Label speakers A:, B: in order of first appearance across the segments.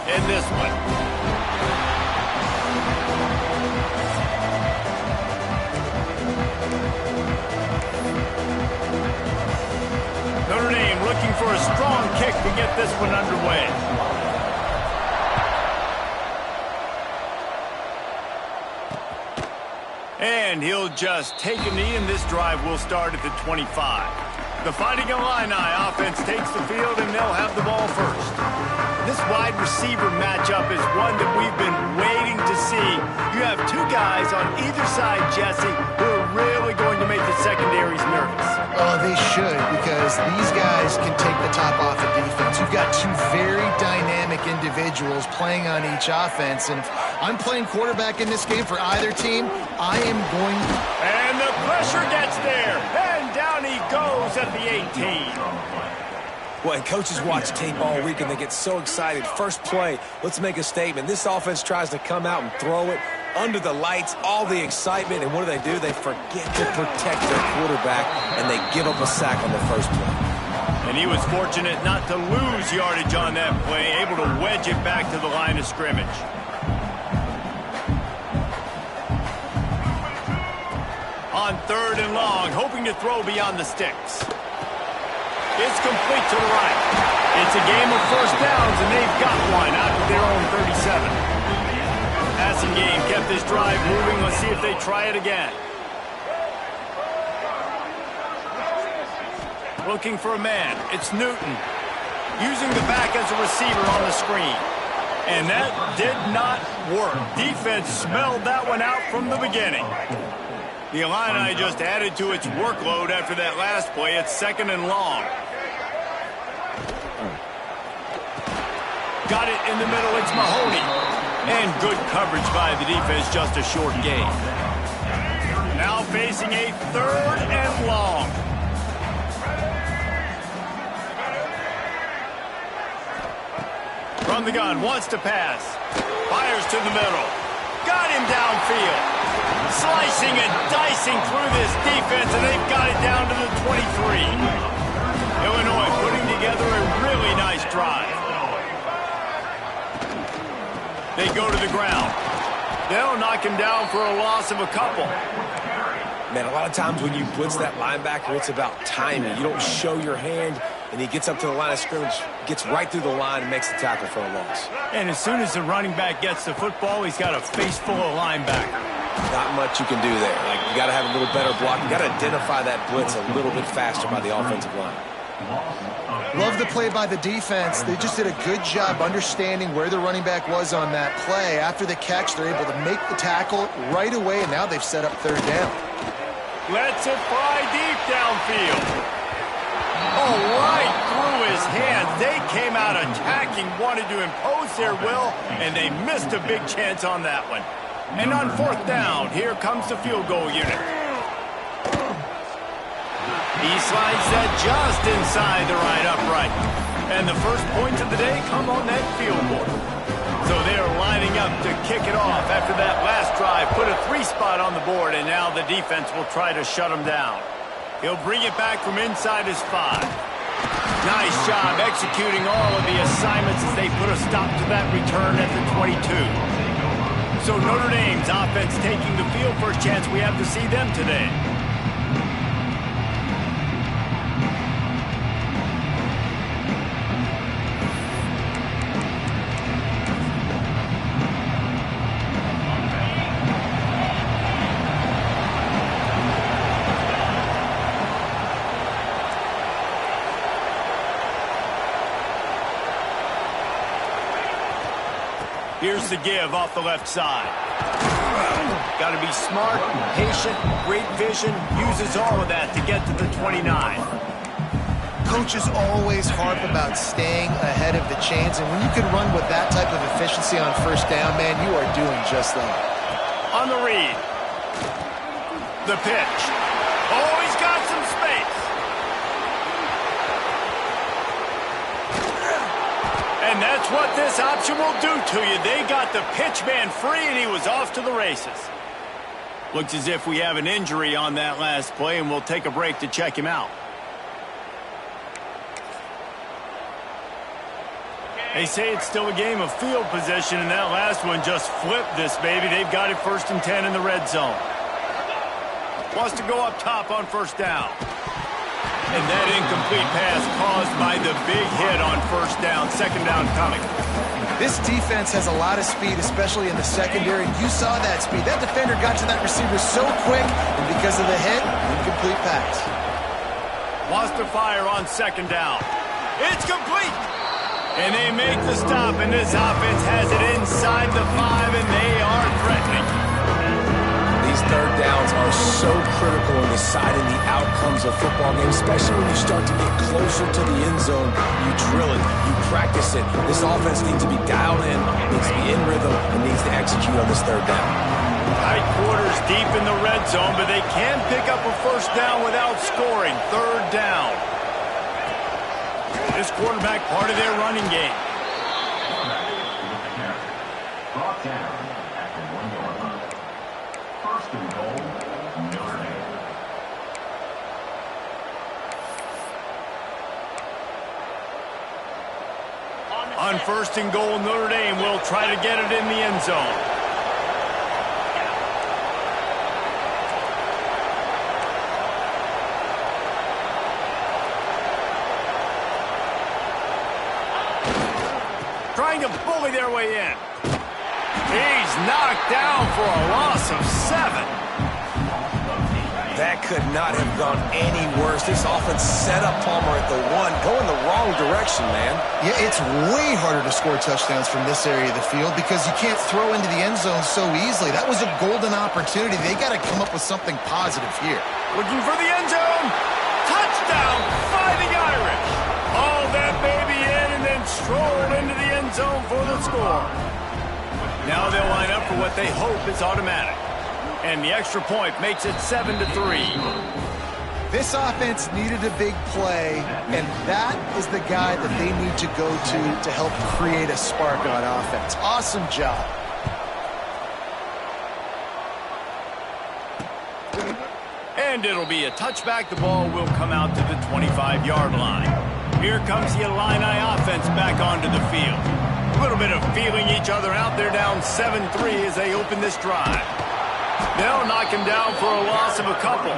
A: in this one. Notre Dame looking for a strong kick to get this one underway. And he'll just take a knee, and this drive will start at the 25. The Fighting Illini offense takes the field, and they'll have the ball first. This wide receiver matchup is one that we've been waiting to see. You have two guys on either side, Jesse, who are really going to make the secondaries nervous.
B: Oh, they should, because these guys can take the top off of defense. You've got two very dynamic individuals playing on each offense, and if I'm playing quarterback in this game for either team, I am going to...
A: And the pressure gets there, and down he goes at the 18.
C: Well, and coaches watch tape all week, and they get so excited. First play, let's make a statement. This offense tries to come out and throw it under the lights, all the excitement, and what do? They forget to protect their quarterback, and they give up a sack on the first play.
A: And he was fortunate not to lose yardage on that play, able to wedge it back to the line of scrimmage. On 3rd and long, hoping to throw beyond the sticks. It's complete to the right. It's a game of first downs, and they've got one out of their own 37. Passing game kept this drive moving. Let's see if they try it again. Looking for a man. It's Newton. Using the back as a receiver on the screen. And that did not work. Defense smelled that one out from the beginning. The Illini just added to its workload after that last play. It's 2nd and long. Got it in the middle. It's Mahoney. And good coverage by the defense. Just a short gain. Now facing a 3rd and long. From the gun. Wants to pass. Fires to the middle. Got him downfield. Slicing and dicing through this defense, and they've got it down to the 23. Illinois putting together a really nice drive. They go to the ground. They'll knock him down for a loss of a couple.
C: Man, a lot of times when you blitz that linebacker, it's about timing. You don't show your hand, and he gets up to the line of scrimmage, gets right through the line, and makes the tackle for a loss.
A: And as soon as the running back gets the football, he's got a face full of linebacker.
C: Not much you can do there. Like, you got to have a little better block. You got to identify that blitz a little bit faster by the offensive line.
B: Love the play by the defense. They just did a good job understanding where the running back was on that play. After the catch, they're able to make the tackle right away, and now they've set up 3rd down.
A: Lets it fly deep downfield. Oh, right through his hands. They came out attacking, wanted to impose their will, and they missed a big chance on that one. And on 4th down, here comes the field goal unit. He slides that just inside the right upright. And the first points of the day come on that field goal. So they're lining up to kick it off after that last drive. Put a 3 spot on the board, and now the defense will try to shut him down. He'll bring it back from inside his 5. Nice job executing all of the assignments as they put a stop to that return at the 22. So Notre Dame's offense taking the field. First chance we have to see them today. Here's the give off the left side. Got to be smart, patient, great vision. Uses all of that to get to the 29.
B: Coaches always harp about staying ahead of the chains, and when you can run with that type of efficiency on 1st down, man, you are doing just that.
A: On the read. The pitch. Oh, he's got some space. And that's what this option will do to you. They got the pitch man free, and he was off to the races. Looks as if we have an injury on that last play, and we'll take a break to check him out. They say it's still a game of field position, and that last one just flipped this baby. They've got it 1st and 10 in the red zone. Wants to go up top on 1st down. And that incomplete pass caused by the big hit on 1st down. 2nd down coming.
B: This defense has a lot of speed, especially in the secondary. You saw that speed. That defender got to that receiver so quick, and because of the hit, incomplete pass.
A: Wants to fire on 2nd down. It's complete. And they make the stop, and this offense has it inside the 5, and they are threatening.
C: These 3rd downs are so critical in deciding the outcomes of football games, especially when you start to get closer to the end zone. You drill it, you practice it. This offense needs to be dialed in, needs to be in rhythm, and needs to execute on this 3rd down.
A: Tight quarters deep in the red zone, but they can pick up a 1st down without scoring. 3rd down. This quarterback part of their running game.
D: Brought down at the 1-yard line. 1st and goal, Notre Dame.
A: On 1st and goal, Notre Dame will try to get it in the end zone. Trying to bully their way in. He's knocked down for a loss of 7.
C: That could not have gone any worse. This offense set up Palmer at the 1, going the wrong direction, man.
B: Yeah, it's way harder to score touchdowns from this area of the field because you can't throw into the end zone so easily. That was a golden opportunity. They got to come up with something positive here.
A: Looking for the end zone. Touchdown, Fighting Irish. All that baby in and then strolled into the end zone for the score. Now they'll line up for what they hope is automatic. And the extra point makes it 7-3.
B: This offense needed a big play, and that is the guy that they need to go to help create a spark on offense. Awesome job.
A: And it'll be a touchback. The ball will come out to the 25-yard line. Here comes the Illini offense back onto the field. A little bit of feeling each other out. They're down 7-3 as they open this drive. They'll knock him down for a loss of a couple.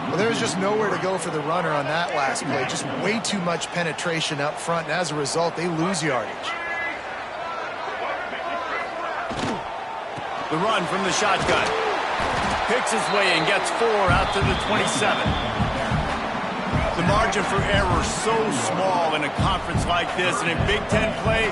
B: Well, there's just nowhere to go for the runner on that last play. Just way too much penetration up front, and as a result, they lose yardage.
A: The run from the shotgun. Picks his way and gets 4 out to the 27. The margin for error so small in a conference like this, and in Big Ten play,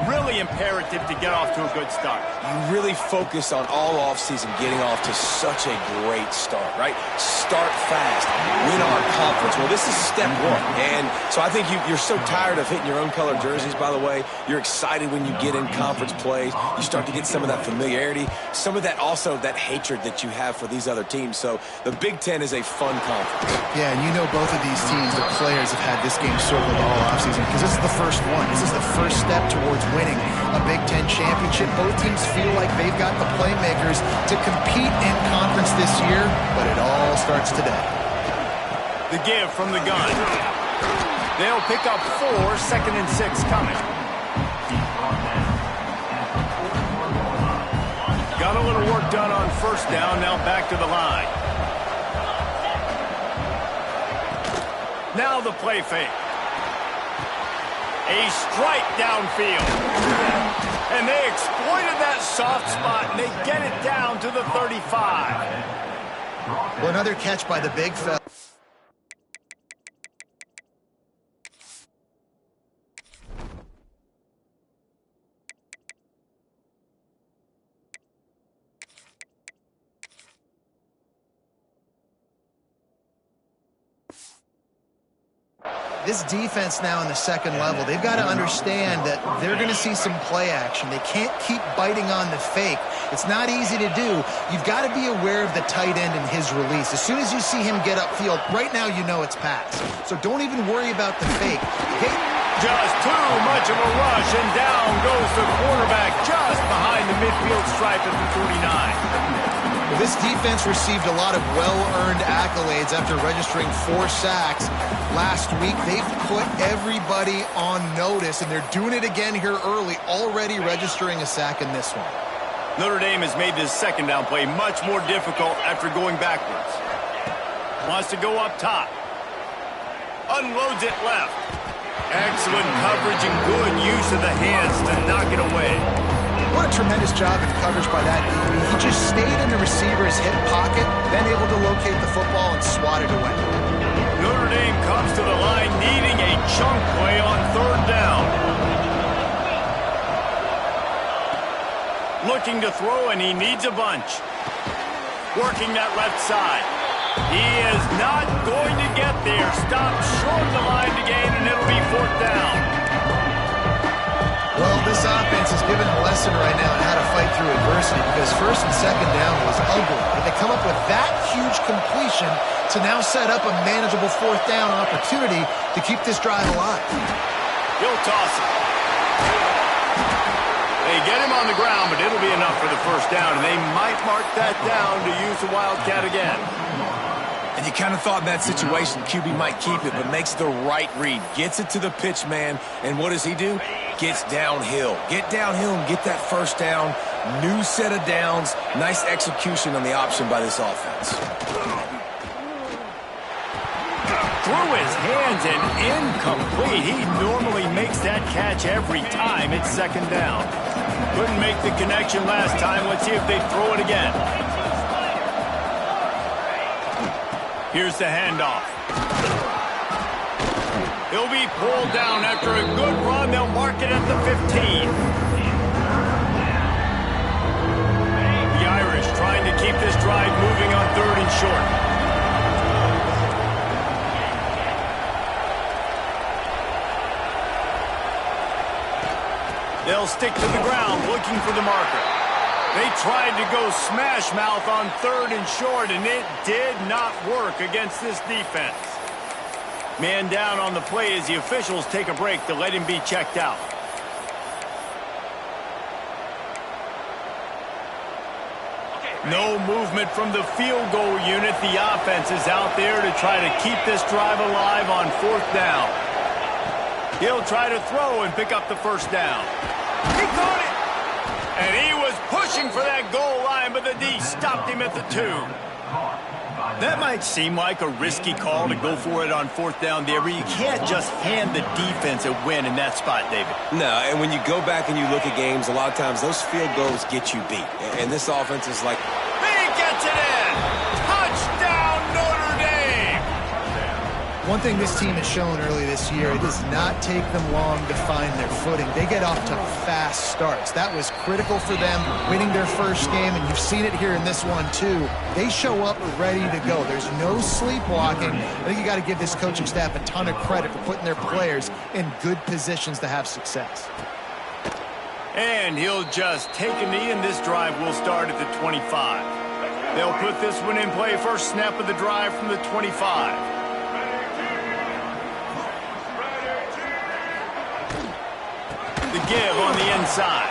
A: really imperative to get off to a good start.
C: You really focus on all offseason getting off to such a great start, right? Start fast, win our conference. Well, this is step 1. And so I think you're so tired of hitting your own color jerseys, by the way. You're excited when you get in conference plays. You start to get some of that familiarity, some of that also that hatred that you have for these other teams. So the Big Ten is a fun conference.
B: Yeah, and you know both of these teams, the players have had this game circled all offseason because this is the first one. This is the first step towards winning a Big Ten championship. Both teams feel like they've got the playmakers to compete in conference this year, but it all starts today.
A: The give from the gun. They'll pick up 4, 2nd and 6 coming. Got a little work done on 1st down, now back to the line. Now the play fake. A strike downfield. And they exploited that soft spot, and they get it down to the 35.
B: Well, another catch by the big fella. This defense now in the second level, they've got to understand that they're going to see some play action. They can't keep biting on the fake. It's not easy to do. You've got to be aware of the tight end and his release. As soon as you see him get upfield, right now you know it's pass. So don't even worry about the fake.
A: Just too much of a rush, and down goes the quarterback just behind the midfield stripe at the 49.
B: Well, this defense received a lot of well-earned accolades after registering 4 sacks last week. They've put everybody on notice, and they're doing it again here early, already registering a sack in this one.
A: Notre Dame has made this second down play much more difficult after going backwards. Wants to go up top. Unloads it left. Excellent coverage and good use of the hands to knock it away.
B: What a tremendous job in coverage by that DB. He just stayed in the receiver's hip pocket, then able to locate the football and swat it away.
A: Notre Dame comes to the line needing a chunk play on 3rd down. Looking to throw, and he needs a bunch. Working that left side. He is not going to get there. Stopped short of the line to gain, and it'll be 4th down.
B: Well, this offense is given a lesson right now on how to fight through adversity, because 1st and 2nd down was ugly. But they come up with that huge completion to now set up a manageable 4th down opportunity to keep this drive alive.
A: He'll toss it. They get him on the ground, but it'll be enough for the 1st down, and they might mark that down to use the Wildcat again.
C: And you kind of thought in that situation QB might keep it, but makes the right read. Gets it to the pitch man, and what does he do? Gets downhill. Get downhill and get that 1st down. New set of downs. Nice execution on the option by this offense.
A: Through his hands and incomplete. He normally makes that catch every time it's 2nd down. Couldn't make the connection last time. Let's see if they throw it again. Here's the handoff. He'll be pulled down after a good run. They'll mark it at the 15. The Irish trying to keep this drive moving on 3rd and short. They'll stick to the ground looking for the marker. They tried to go smash mouth on 3rd and short, and it did not work against this defense. Man down on the play as the officials take a break to let him be checked out. No movement from the field goal unit. The offense is out there to try to keep this drive alive on 4th down. He'll try to throw and pick up the 1st down. He caught it! And he was pushing for that goal line, but the D stopped him at the 2. That might seem like a risky call to go for it on 4th down there, but you can't just hand the defense a win in that spot, David.
C: No, and when you go back and you look at games, a lot of times those field goals get you beat. And this offense is like...
A: He gets it in! Touchdown, Notre Dame!
B: One thing this team has shown early this year, it does not take them long to find their footing. They get off to fast starts. That was critical for them winning their 1st game, and you've seen it here in this one too. They show up ready to go. There's no sleepwalking. I think you got to give this coaching staff a ton of credit for putting their players in good positions to have success.
A: And he'll just take a knee, and this drive will start at the 25. They'll put this one in play. First snap of the drive from the 25. The give on the inside.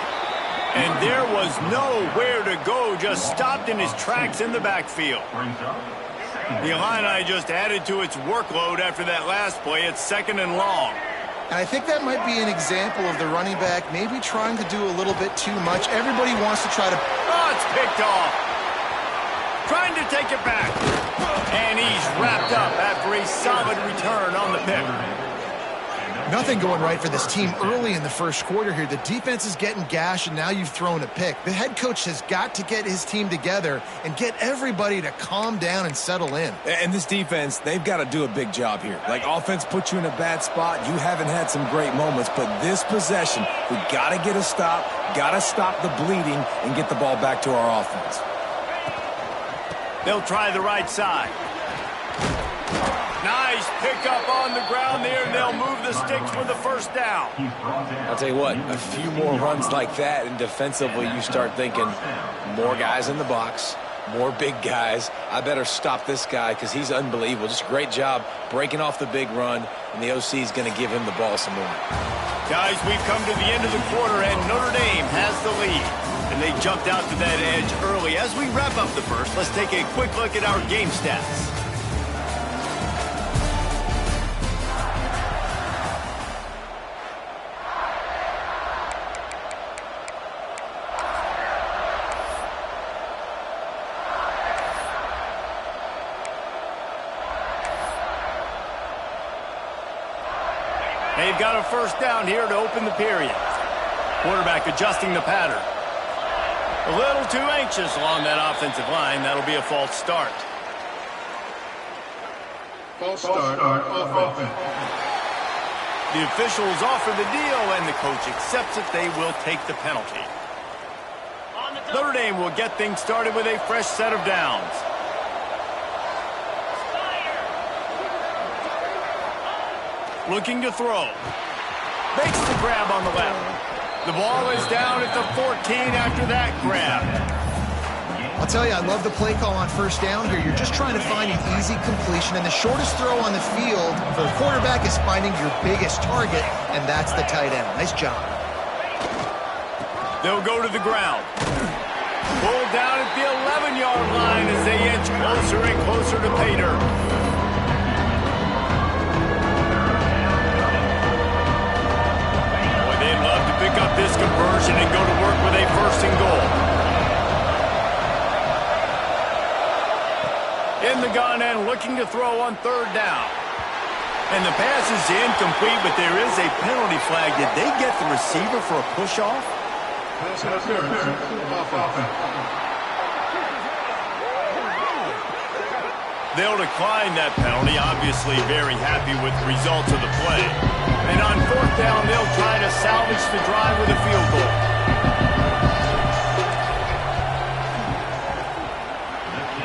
A: And there was nowhere to go, just stopped in his tracks in the backfield. The Illini just added to its workload after that last play. It's 2nd and long.
B: And I think that might be an example of the running back maybe trying to do a little bit too much. Everybody wants to try to...
A: Oh, it's picked off. Trying to take it back. And he's wrapped up after a solid return on the pick.
B: Nothing going right for this team early in the 1st quarter here. The defense is getting gashed, and now you've thrown a pick. The head coach has got to get his team together and get everybody to calm down and settle in.
C: And this defense, they've got to do a big job here. Like, offense put you in a bad spot. You haven't had some great moments, but this possession, we got to get a stop, got to stop the bleeding, and get the ball back to our offense.
A: They'll try the right side. Nice pickup on the ground there, and they'll move the sticks with the 1st down.
C: I'll tell you what, a few more runs like that, and defensively you start thinking more guys in the box, more big guys. I better stop this guy because he's unbelievable. Just a great job breaking off the big run, and the OC is going to give him the ball some more.
A: Guys, we've come to the end of the quarter, and Notre Dame has the lead. And they jumped out to that edge early. As we wrap up the first, let's take a quick look at our game stats. They've got a first down here to open the period. Quarterback adjusting the pattern. A little too anxious along that offensive line. That'll be a false start.
E: False start, offense.
A: The officials offer the deal, and the coach accepts it. They will take the penalty. Notre Dame will get things started with a fresh set of downs. Looking to throw. Makes the grab on the left. The ball is down at the 14 after that grab.
B: I'll tell you, I love the play call on first down here. You're just trying to find an easy completion, and the shortest throw on the field for a quarterback is finding your biggest target, and that's the tight end. Nice job.
A: They'll go to the ground. Pulled down at the 11-yard line as they inch closer and closer to pay dirt. Pick up this conversion and go to work with a first and goal. In the gun and looking to throw on third down. And the pass is incomplete, but there is a penalty flag. Did they get the receiver for a push-off? They'll decline that penalty, obviously very happy with the results of the play. And on fourth down, they'll try to salvage the drive with a field goal.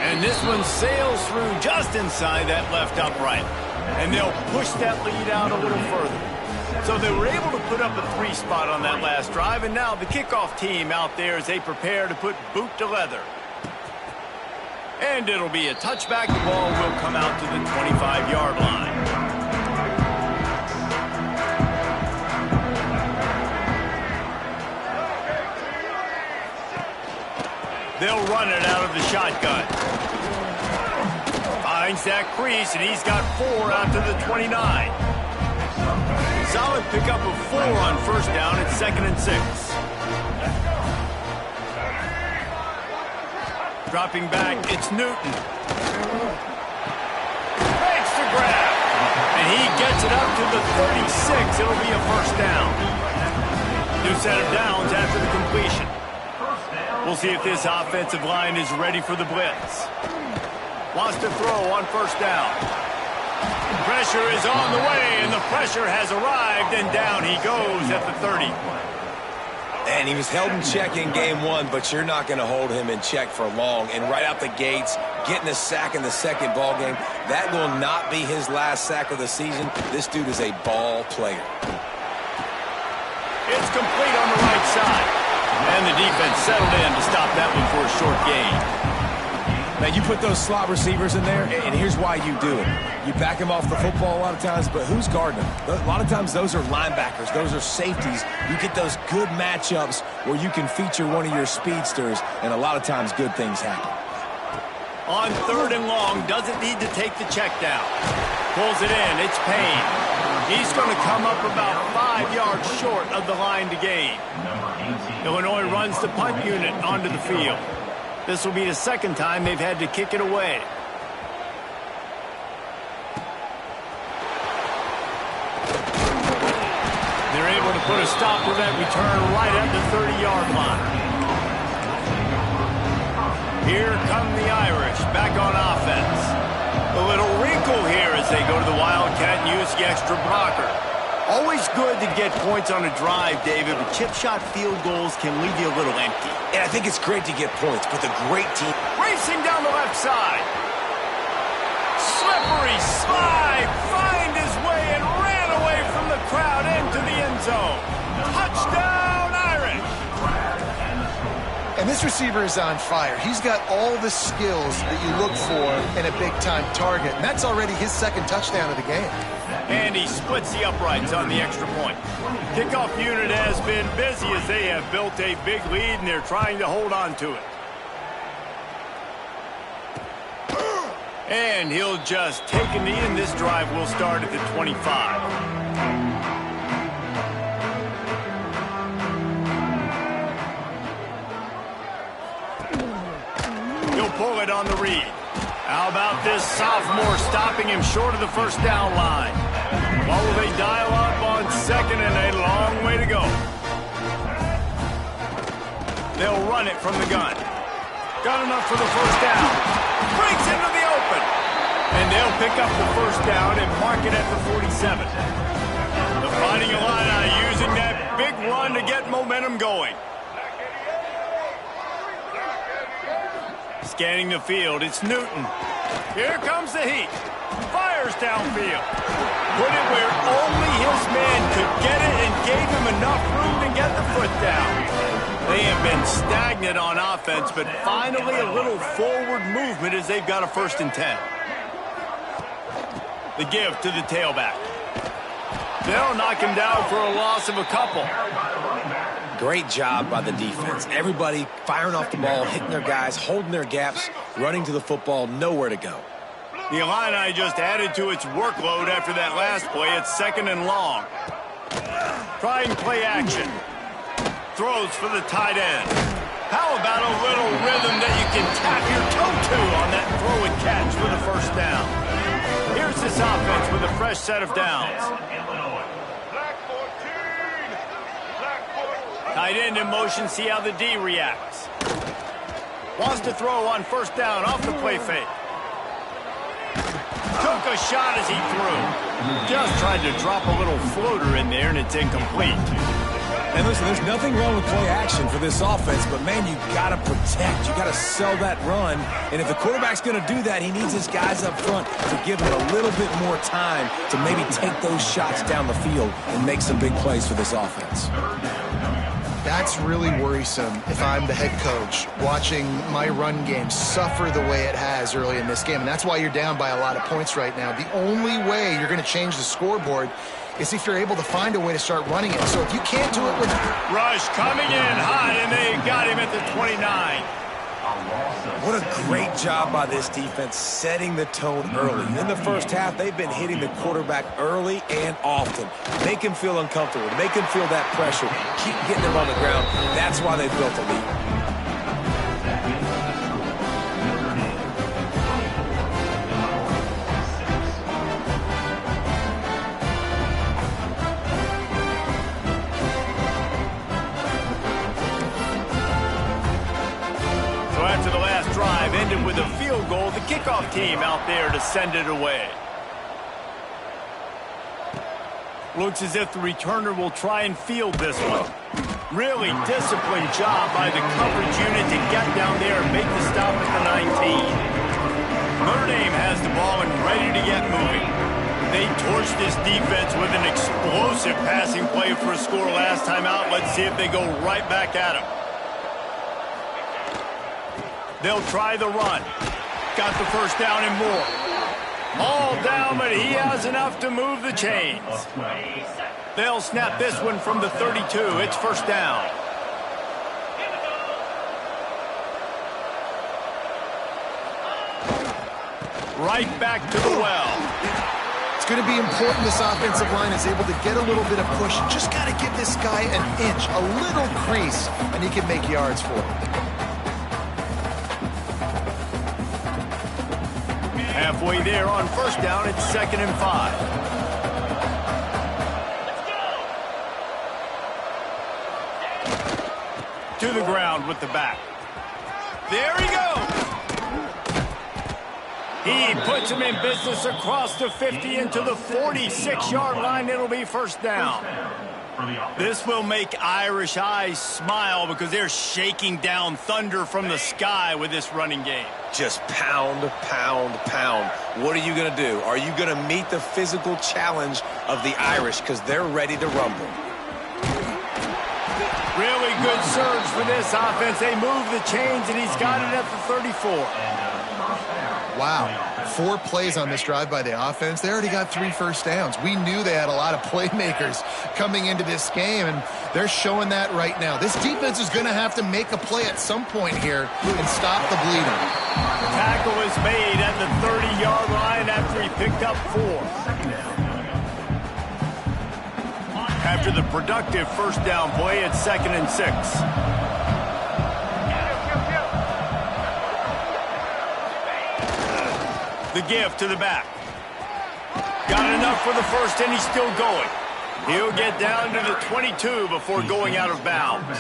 A: And this one sails through just inside that left upright. And they'll push that lead out a little further. So they were able to put up a 3 spot on that last drive, and now the kickoff team out there as they prepare to put boot to leather. And it'll be a touchback. The ball will come out to the 25-yard line. They'll run it out of the shotgun. Finds that crease, and he's got 4 out to the 29. Solid pickup of 4 on first down at 2nd and 6. Dropping back, it's Newton. Makes the grab. And he gets it up to the 36. It'll be a first down. New set of downs after the completion. We'll see if this offensive line is ready for the blitz. Wants to throw on first down. Pressure is on the way, and the pressure has arrived, and down he goes at the 30.
C: And he was held in check in game 1, but you're not going to hold him in check for long. And right out the gates, getting a sack in the second ball game, that will not be his last sack of the season. This dude is a ball player.
A: It's complete on the right side. And the defense settled in to stop that one for a short gain.
C: Now, you put those slot receivers in there, and here's why you do it. You back them off the football a lot of times, but who's guarding them? A lot of times those are linebackers. Those are safeties. You get those good matchups where you can feature one of your speedsters, and a lot of times good things happen.
A: On 3rd and long, doesn't need to take the check down. Pulls it in. It's Payne. He's going to come up about 5 yards short of the line to gain. Illinois runs the punt unit onto the field. This will be the second time they've had to kick it away. They're able to put a stop to that return right at the 30-yard line. Here come the Irish back on offense. A little wrinkle here as they go to the Wildcat and use the extra blocker. Always good to get points on a drive, David, but chip shot field goals can leave you a little empty.
C: And I think it's great to get points, but the great team...
A: Racing down the left side. Slippery slide. Find his way and ran away from the crowd into the end zone. Touchdown, Irish.
B: And this receiver is on fire. He's got all the skills that you look for in a big-time target. And that's already his 2nd touchdown of the game.
A: And he splits the uprights on the extra point. Kickoff unit has been busy as they have built a big lead, and they're trying to hold on to it. And he'll just take a knee, and this drive will start at the 25. He'll pull it on the read. How about this sophomore stopping him short of the first down line? What will they dial up on second, and a long way to go? They'll run it from the gun. Got enough for the first down. Breaks into the open. And they'll pick up the first down and mark it at the 47. The Fighting Illini using that big run to get momentum going. Scanning the field, it's Newton. Here comes the heat. Fires downfield. Put it where only his man could get it and gave him enough room to get the foot down. They have been stagnant on offense, but finally a little forward movement as they've got a 1st and 10. The give to the tailback. They'll knock him down for a loss of a couple.
C: Great job by the defense. Everybody firing off the ball, hitting their guys, holding their gaps, running to the football, nowhere to go.
A: The Illini just added to its workload after that last play. It's 2nd and long. Trying play action. Throws for the tight end. How about a little rhythm that you can tap your toe to on that throw and catch for the first down? Here's this offense with a fresh set of downs. Tight end in motion, see how the D reacts. Wants to throw on first down off the play fake. Took a shot as he threw. Just tried to drop a little floater in there, and it's incomplete.
C: And listen, there's nothing wrong with play action for this offense, but, man, you got to protect. You got to sell that run. And if the quarterback's going to do that, he needs his guys up front to give him a little bit more time to maybe take those shots down the field and make some big plays for this offense.
B: That's really worrisome if I'm the head coach watching my run game suffer the way it has early in this game. And that's why you're down by a lot of points right now. The only way you're going to change the scoreboard is if you're able to find a way to start running it. So if you can't do it with...
A: Rush coming in hot, and they got him at the 29.
C: What a great job by this defense setting the tone early. In the first half, they've been hitting the quarterback early and often. Make him feel uncomfortable. Make him feel that pressure. Keep getting him on the ground. That's why they've built a lead.
A: After the last drive ended with a field goal, the kickoff team out there to send it away. Looks as if the returner will try and field this one. Really disciplined job by the coverage unit to get down there and make the stop at the 19. Notre Dame has the ball and ready to get moving. They torched this defense with an explosive passing play for a score last time out. Let's see if they go right back at him. They'll try the run. Got the first down and more. All down, but he has enough to move the chains. They'll snap this one from the 32. It's first down. Right back to the well.
B: It's going to be important this offensive line is able to get a little bit of push. Just got to give this guy an inch, a little crease, and he can make yards for it.
A: Halfway there on first down, it's 2nd and 5. To the ground with the back. There he goes. He puts him in business across the 50 into the 46-yard line. It'll be first down. This will make Irish eyes smile because they're shaking down thunder from the sky with this running game.
C: Just pound, pound, pound. What are you going to do? Are you going to meet the physical challenge of the Irish because they're ready to rumble?
A: Really good surge for this offense. They move the chains, and he's got it at the 34.
B: Wow, 4 plays on this drive by the offense. They already got 3 first downs. We knew they had a lot of playmakers coming into this game, and they're showing that right now. This defense is going to have to make a play at some point here and stop the bleeding.
A: Tackle is made at the 30-yard line after he picked up 4. After the productive first down play, it's 2nd and 6. The give to the back. Got enough for the first, and he's still going. He'll get down to the 22 before going out of bounds.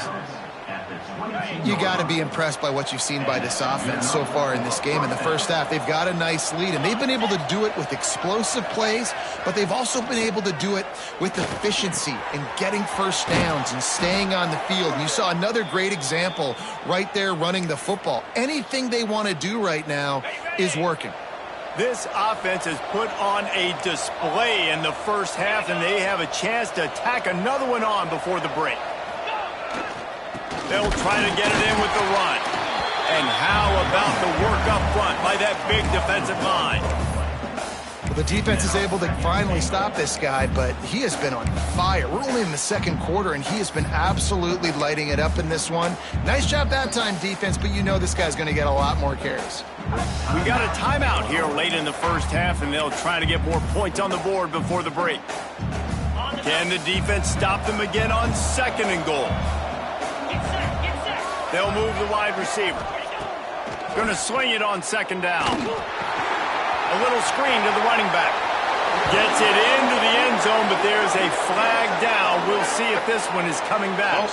B: You got to be impressed by what you've seen by this offense so far in this game. In the first half, they've got a nice lead, and they've been able to do it with explosive plays, but they've also been able to do it with efficiency and getting first downs and staying on the field. And you saw another great example right there running the football. Anything they want to do right now is working.
A: This offense has put on a display in the first half, and they have a chance to tack another one on before the break. They'll try to get it in with the run. And how about the work up front by that big defensive line?
B: Well, the defense is able to finally stop this guy, but he has been on fire. We're only in the second quarter, and he has been absolutely lighting it up in this one. Nice job that time, defense, but you know this guy's going to get a lot more carries.
A: We got a timeout here late in the first half, and they'll try to get more points on the board before the break. Can the defense stop them again on 2nd and goal? They'll move the wide receiver. Going to swing it on 2nd down. A little screen to the running back. Gets it into the end zone, but there's a flag down. We'll see if this one is coming back.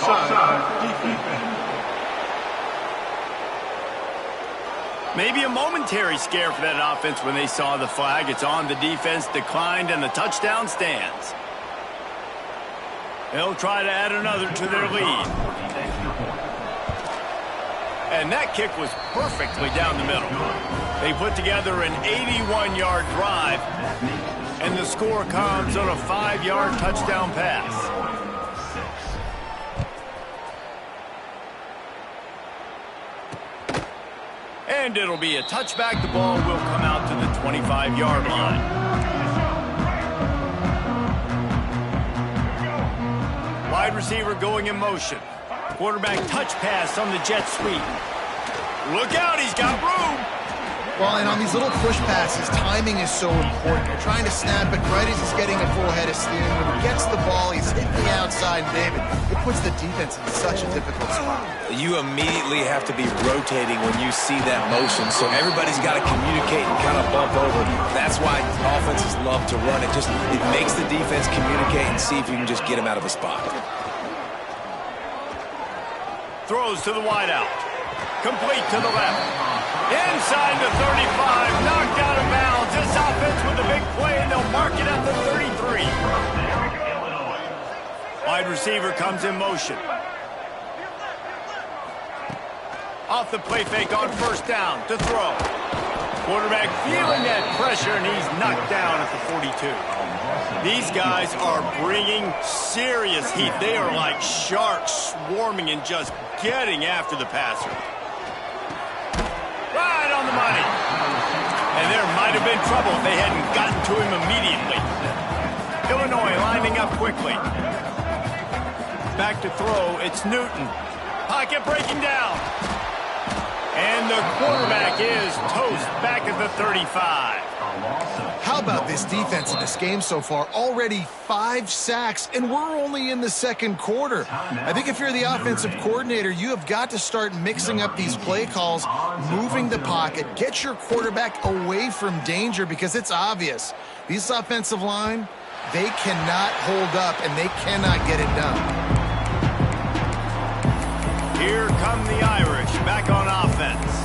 A: Maybe a momentary scare for that offense when they saw the flag. It's on, the defense declined, and the touchdown stands. They'll try to add another to their lead. And that kick was perfectly down the middle. They put together an 81-yard drive, and the score comes on a 5-yard touchdown pass. And it'll be a touchback. The ball will come out to the 25-yard line. Wide receiver going in motion. Quarterback touch pass on the jet sweep. Look out, he's got room.
B: Well, and on these little push passes, timing is so important. You're trying to snap it right as he's getting a full head of steam. When he gets the ball, he's hitting the outside, David. It puts the defense in such a difficult spot.
C: You immediately have to be rotating when you see that motion, so everybody's got to communicate and kind of bump over. That's why offenses love to run it. It makes the defense communicate and see if you can just get him out of a spot.
A: Throws to the wideout. Complete to the left. Inside the 35. Knocked out of bounds. This offense with a big play, and they'll mark it at the 33. Wide receiver comes in motion. Off the play fake on 1st down to throw. Quarterback feeling that pressure, and he's knocked down at the 42. These guys are bringing serious heat. They are like sharks swarming and just getting after the passer. Right on the money. And there might have been trouble if they hadn't gotten to him immediately. Illinois lining up quickly. Back to throw. It's Newton. Pocket breaking down. And the quarterback is toast back at the 35.
B: How about this defense in this game so far? Already 5 sacks, and we're only in the second quarter. I think if you're the offensive coordinator, you have got to start mixing up these play calls, moving the pocket, get your quarterback away from danger, because it's obvious. These offensive line, they cannot hold up, and they cannot get it done.
A: Here come the Irish back on offense.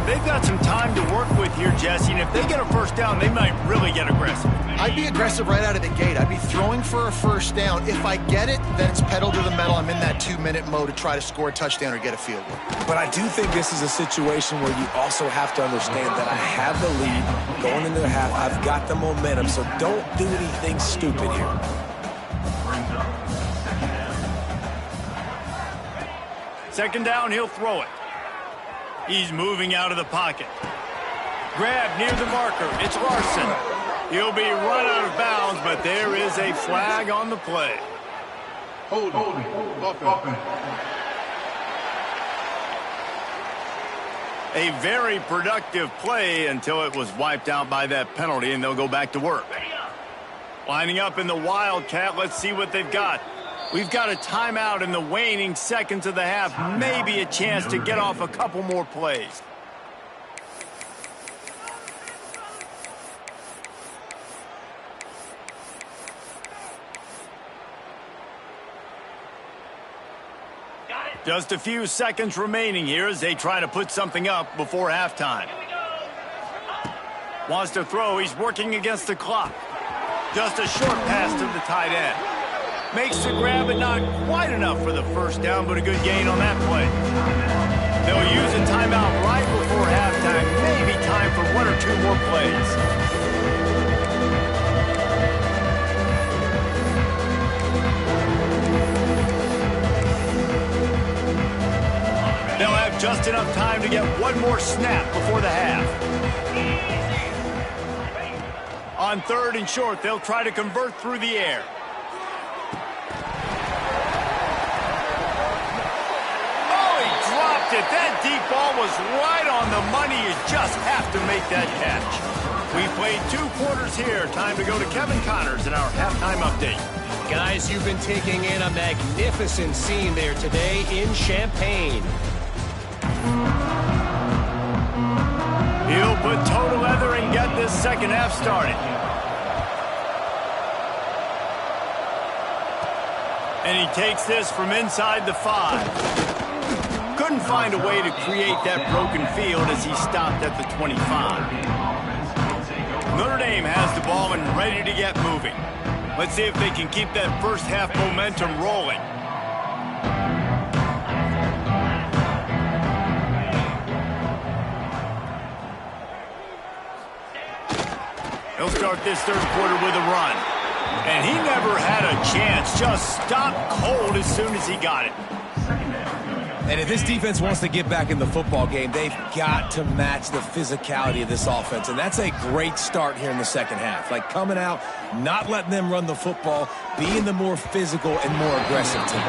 A: They've got some time to work with here, Jesse, and if they get a first down, they might really get aggressive.
B: I'd be aggressive right out of the gate. I'd be throwing for a first down. If I get it, then it's pedal to the metal. I'm in that 2-minute mode to try to score a touchdown or get a field goal.
C: But I do think this is a situation where you also have to understand that I have the lead going into the half. I've got the momentum, so don't do anything stupid here.
A: Second down, he'll throw it. He's moving out of the pocket. Grab near the marker. It's Larson. He'll be run out of bounds, but there is a flag on the play.
E: Holding. Offense.
A: A very productive play until it was wiped out by that penalty, and they'll go back to work. Lining up in the Wildcat, let's see what they've got. We've got a timeout in the waning seconds of the half, maybe a chance to get off a couple more plays. Just a few seconds remaining here as they try to put something up before halftime. Wants to throw. He's working against the clock. Just a short pass to the tight end. Makes the grab, but not quite enough for the first down, but a good gain on that play. They'll use a timeout right before halftime. Maybe time for one or two more plays. They'll have just enough time to get one more snap before the half. On third and short, they'll try to convert through the air. Oh, he dropped it. That deep ball was right on the money. You just have to make that catch. We played 2 quarters here. Time to go to Kevin Connors in our halftime update.
F: Guys, you've been taking in a magnificent scene there today in Champaign.
A: He'll put total leather and get this second half started. And he takes this from inside the 5. Couldn't find a way to create that broken field as he stopped at the 25. Notre Dame has the ball and ready to get moving. Let's see if they can keep that first half momentum rolling. He'll start this third quarter with a run. And he never had a chance. Just stopped cold as soon as he got it.
C: And if this defense wants to get back in the football game, they've got to match the physicality of this offense. And that's a great start here in the second half. Like coming out, not letting them run the football, being the more physical and more aggressive team.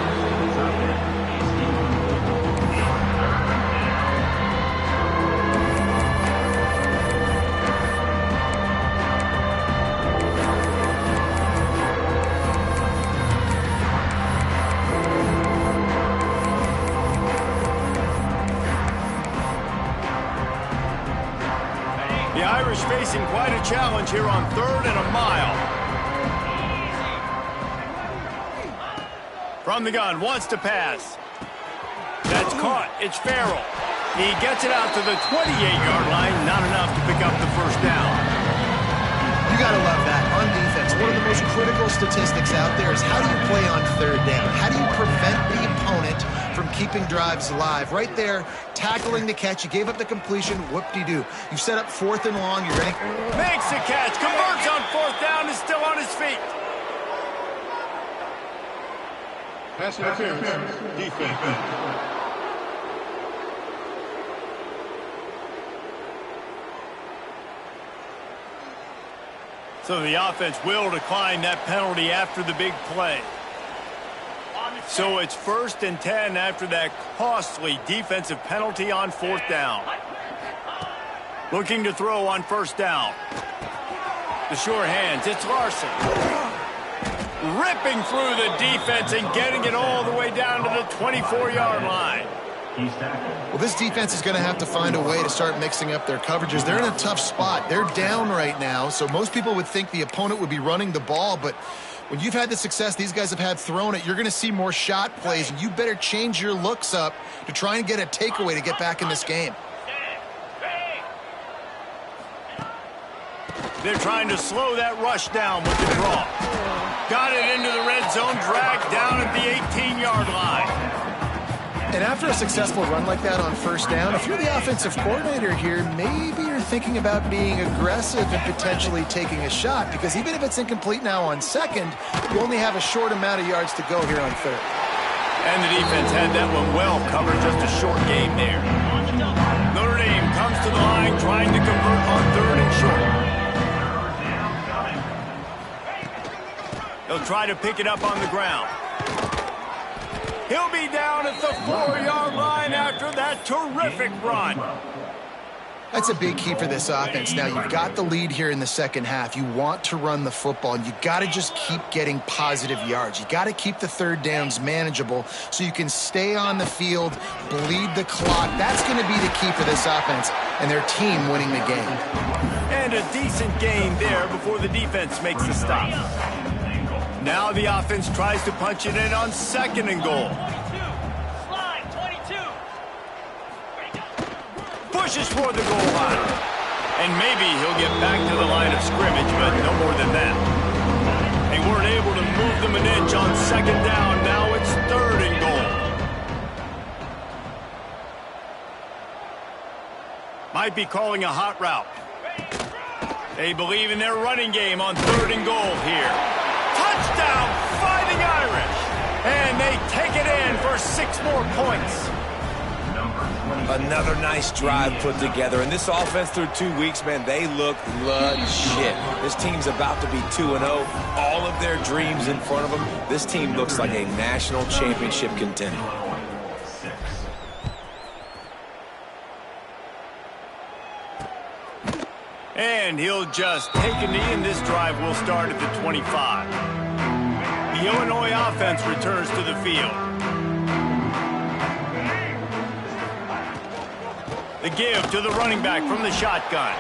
A: Facing quite a challenge here on third and a mile. From the gun, wants to pass. That's caught. It's Farrell. He gets it out to the 28-yard line. Not enough to pick up the first down.
B: You got to love that. On defense, one of the most critical statistics out there is how do you play on third down? How do you prevent the opponent from keeping drives alive? Right there, tackling the catch. You gave up the completion. Whoop-de-doo. You set up fourth and long. You're ready.
A: Makes the catch. Converts on fourth down. Is still on his feet.
E: Pass interference. Defense.
A: So the offense will decline that penalty after the big play. So it's 1st and 10 after that costly defensive penalty on fourth down. Looking to throw on first down. The sure hands, it's Larson. Ripping through the defense and getting it all the way down to the 24-yard line.
B: Well, this defense is going to have to find a way to start mixing up their coverages. They're in a tough spot. They're down right now, so most people would think the opponent would be running the ball, but when you've had the success these guys have had throwing it, you're going to see more shot plays, and you better change your looks up to try and get a takeaway to get back in this game.
A: They're trying to slow that rush down with the draw. Got it into the red zone, dragged down at the 18-yard line.
B: And after a successful run like that on first down, if you're the offensive coordinator here, maybe you're thinking about being aggressive and potentially taking a shot, because even if it's incomplete now on second, you only have a short amount of yards to go here on third.
A: And the defense had that one well covered, just a short game there. Notre Dame comes to the line trying to convert on 3rd and short. They'll try to pick it up on the ground. He'll be down at the 4-yard line after that terrific run.
B: That's a big key for this offense. Now, you've got the lead here in the second half. You want to run the football, and you got to just keep getting positive yards. You got to keep the 3rd downs manageable so you can stay on the field, bleed the clock. That's going to be the key for this offense and their team winning the game.
A: And a decent gain there before the defense makes the stop. Now the offense tries to punch it in on 2nd and goal. Pushes toward the goal line. And maybe he'll get back to the line of scrimmage, but no more than that. They weren't able to move them an inch on 2nd down. Now it's 3rd and goal. Might be calling a hot route. They believe in their running game on 3rd and goal here. Touchdown, Fighting Irish. And they take it in for 6 more points.
C: Another nice drive put together. And this offense through 2 weeks, man, they look legit. This team's about to be 2-0. All of their dreams in front of them. This team looks like a national championship contender.
A: And he'll just take a knee, and this drive will start at the 25. The Illinois offense returns to the field. The give to the running back from the shotgun.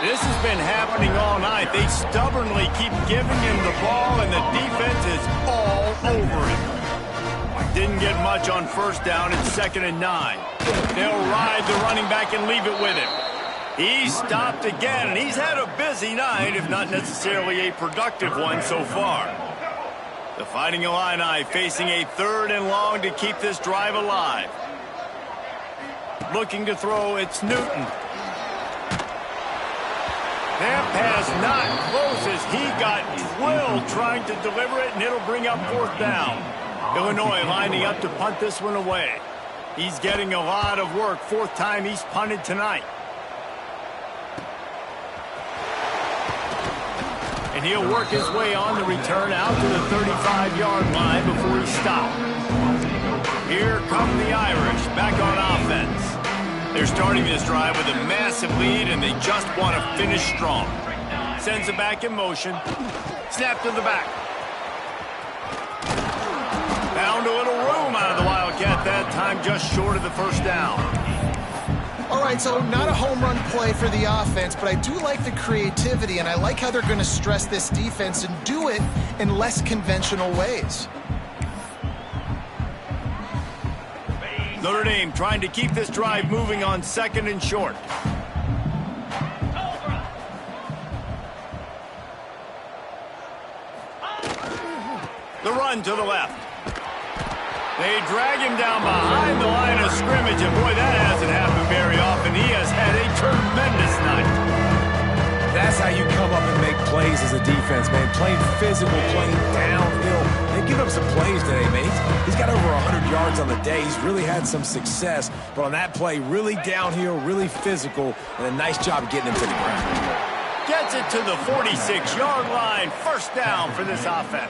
A: This has been happening all night. They stubbornly keep giving him the ball, and the defense is all over it. Didn't get much on 1st down. It's 2nd and 9. They'll ride the running back and leave it with him. He's stopped again, and he's had a busy night, if not necessarily a productive one so far. The Fighting Illini facing a 3rd and long to keep this drive alive. Looking to throw, it's Newton. That pass not close as he got drilled trying to deliver it, and it'll bring up 4th down. Illinois lining up to punt this one away. He's getting a lot of work. 4th time he's punted tonight. And he'll work his way on the return out to the 35-yard line before he stopped. Here come the Irish back on offense. They're starting this drive with a massive lead, and they just want to finish strong. Sends it back in motion. Snap to the back. Found a little room out of the Wildcat that time, just short of the 1st down.
B: All right, so not a home run play for the offense, but I do like the creativity, and I like how they're going to stress this defense and do it in less conventional ways.
A: Notre Dame trying to keep this drive moving on 2nd and short. The run to the left. They drag him down behind the line of scrimmage, and boy, that hasn't happened very often. He has had a tremendous night.
C: That's how you come up and make plays as a defense, man. Playing physical, playing downhill. They give up some plays today, man. He's got over 100 yards on the day. He's really had some success. But on that play, really downhill, really physical, and a nice job getting him to the ground.
A: Gets it to the 46-yard line. 1st down for this offense.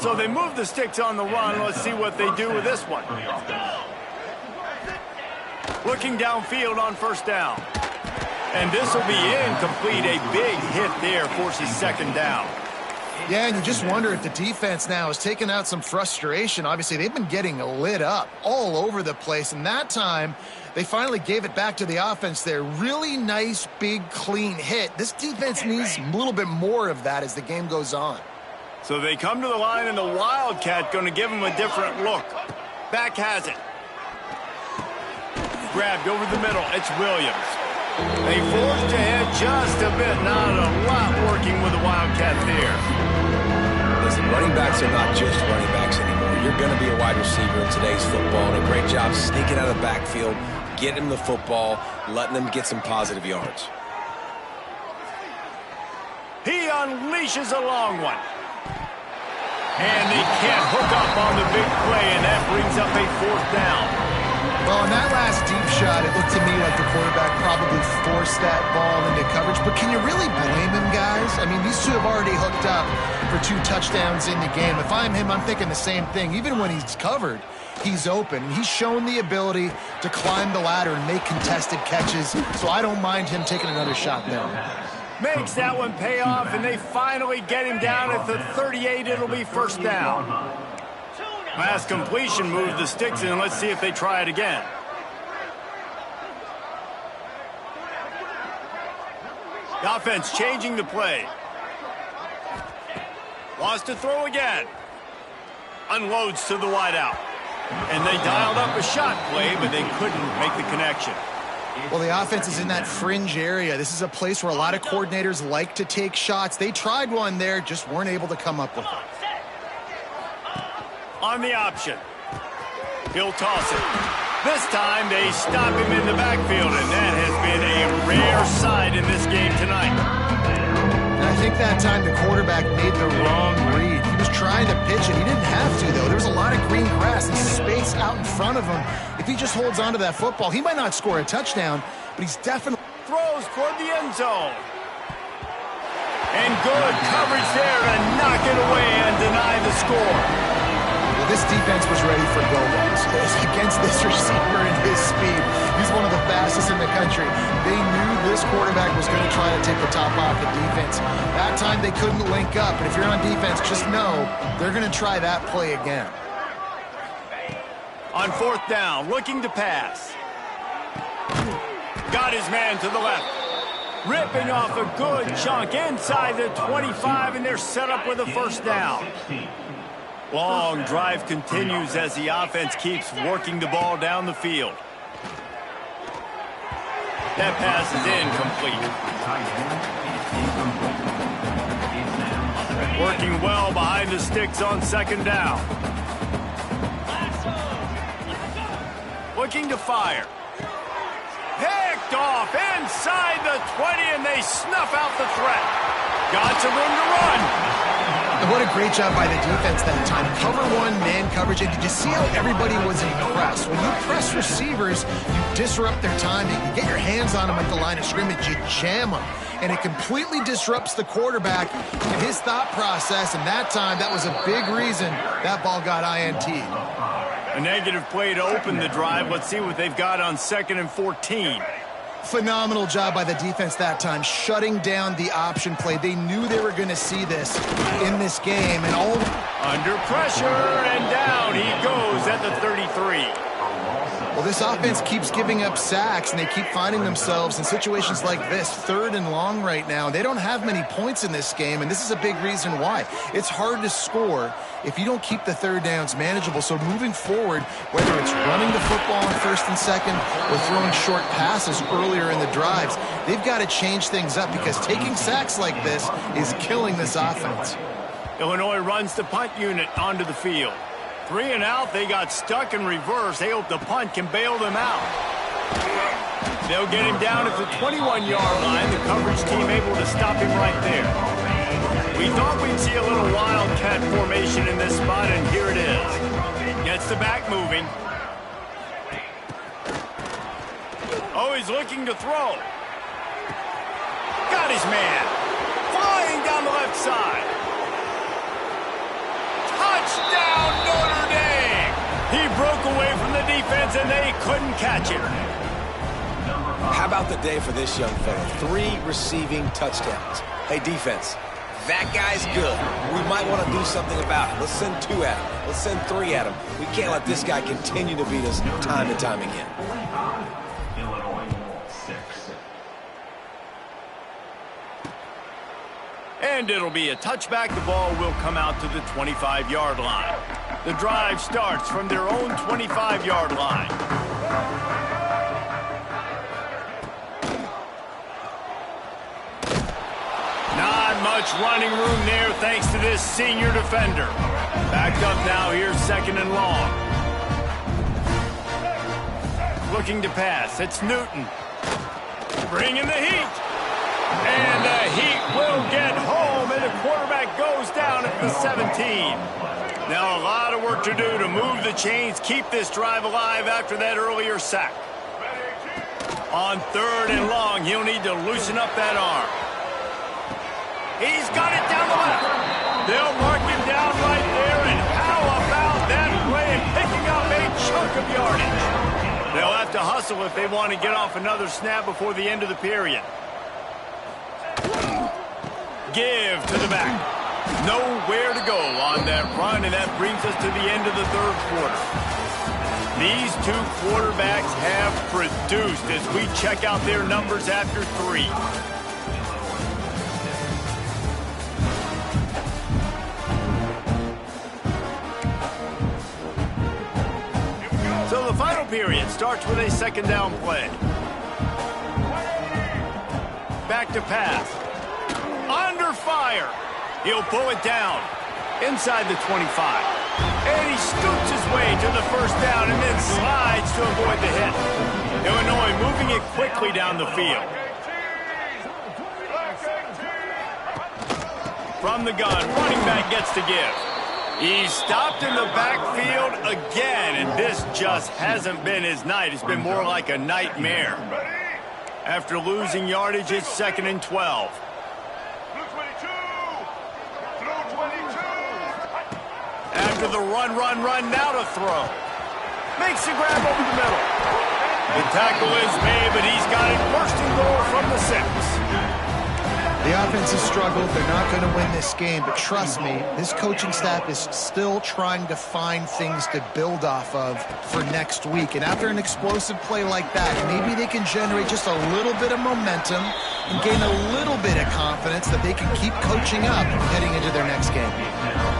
A: So they move the sticks on the run. Let's see what they do with this one. Looking downfield on 1st down. And this will be incomplete. A big hit there forces 2nd down.
B: Yeah, and you just wonder if the defense now is taking out some frustration. Obviously, they've been getting lit up all over the place, and that time they finally gave it back to the offense there. Really nice, big, clean hit. This defense needs a little bit more of that as the game goes on.
A: So they come to the line, and the Wildcat going to give them a different look. Back has it. Grabbed over the middle. It's Williams. They forced ahead just a bit. Not a lot working with the Wildcat there.
C: Listen, running backs are not just running backs anymore. You're going to be a wide receiver in today's football, and a great job sneaking out of the backfield, getting them the football, letting them get some positive yards.
A: He unleashes a long one. And they can't hook up on the big play, and that brings up a 4th down.
B: Well, in that last deep shot, it looked to me like the quarterback probably forced that ball into coverage. But can you really blame him, guys? I mean, these two have already hooked up for 2 touchdowns in the game. If I'm him, I'm thinking the same thing. Even when he's covered, he's open. He's shown the ability to climb the ladder and make contested catches, so I don't mind him taking another shot there.
A: Makes that one pay off, and they finally get him down at the 38. It'll be 1st down. Last completion moved the sticks in. Let's see if they try it again. The offense changing the play. Wants to throw again. Unloads to the wideout. And they dialed up a shot play, but they couldn't make the connection.
B: Well, the offense is in that fringe area. This is a place where a lot of coordinators like to take shots. They tried one there, just weren't able to come up with it.
A: On the option. He'll toss it. This time they stop him in the backfield, and that has been a rare sight in this game tonight.
B: And I think that time the quarterback made the wrong read. He was trying to pitch it. He didn't have to, though. There was a lot of green grass and space out in front of him. If he just holds on to that football, he might not score a touchdown, but he's definitely...
A: Throws toward the end zone. And good coverage there to knock it away and deny the score.
B: Well, this defense was ready for go-balls. Against this receiver and his speed, he's one of the fastest in the country. They knew this quarterback was going to try to take the top off the defense. That time they couldn't link up, and if you're on defense, just know they're going to try that play again.
A: On 4th down, looking to pass. Got his man to the left. Ripping off a good chunk inside the 25, and they're set up with a 1st down. Long drive continues as the offense keeps working the ball down the field. That pass is incomplete. Working well behind the sticks on 2nd down. Looking to fire. Picked off inside the 20, and they snuff out the threat. Got some room to run.
B: And what a great job by the defense that time. Cover 1, man coverage, and did you see how everybody was impressed? When you press receivers, you disrupt their timing. You get your hands on them at the line of scrimmage, you jam them. And it completely disrupts the quarterback and his thought process, and that time, that was a big reason that ball got INT'd.
A: A negative play to open the drive. Let's see what they've got on 2nd and 14.
B: Phenomenal job by the defense that time, shutting down the option play. They knew they were going to see this in this game. And all
A: under pressure, and down he goes at the 33.
B: Well, this offense keeps giving up sacks, and they keep finding themselves in situations like this, 3rd and long right now. They don't have many points in this game, and this is a big reason why. It's hard to score if you don't keep the 3rd downs manageable. So moving forward, whether it's running the football on 1st and 2nd or throwing short passes earlier in the drives, they've got to change things up because taking sacks like this is killing this offense.
A: Illinois runs the punt unit onto the field. 3 and out, they got stuck in reverse. They hope the punt can bail them out. They'll get him down at the 21-yard line. The coverage team able to stop him right there. We thought we'd see a little wildcat formation in this spot, and here it is. Gets the back moving. Oh, he's looking to throw. Got his man. Flying down the left side. Touchdown, Notre Dame! He broke away from the defense, and they couldn't catch him.
C: How about the day for this young fella? 3 receiving touchdowns. Hey, defense, that guy's good. We might want to do something about it. Let's send 2 at him. Let's send 3 at him. We can't let this guy continue to beat us time and time again.
D: Illinois 6.
A: And it'll be a touchback. The ball will come out to the 25-yard line. The drive starts from their own 25-yard line. Not much running room there thanks to this senior defender. Backed up now here, 2nd and long. Looking to pass. It's Newton. Bringing the heat. And the heat will get home, and the quarterback goes down at the 17. Now a lot of work to do to move the chains, keep this drive alive after that earlier sack. On 3rd and long, he'll need to loosen up that arm. He's got it down the left. They'll mark him down right there, and how about that play picking up a chunk of yardage? They'll have to hustle if they want to get off another snap before the end of the period. Give to the back. Nowhere to go on that run, and that brings us to the end of the 3rd quarter. These two quarterbacks have produced as we check out their numbers after 3. So the final period starts with a 2nd down play. Back to pass. Under fire. He'll pull it down inside the 25. And he scoots his way to the 1st down and then slides to avoid the hit. Illinois moving it quickly down the field. From the gun, running back gets to give. He's stopped in the backfield again, and this just hasn't been his night. It's been more like a nightmare. After losing yardage, it's 2nd and 12. After the run, now to throw. Makes the grab over the middle. The tackle is made, but he's got it 1st and goal from the 6.
B: The offense has struggled. They're not going to win this game, but trust me, this coaching staff is still trying to find things to build off of for next week. And after an explosive play like that, maybe they can generate just a little bit of momentum and gain a little bit of confidence that they can keep coaching up heading into their next game.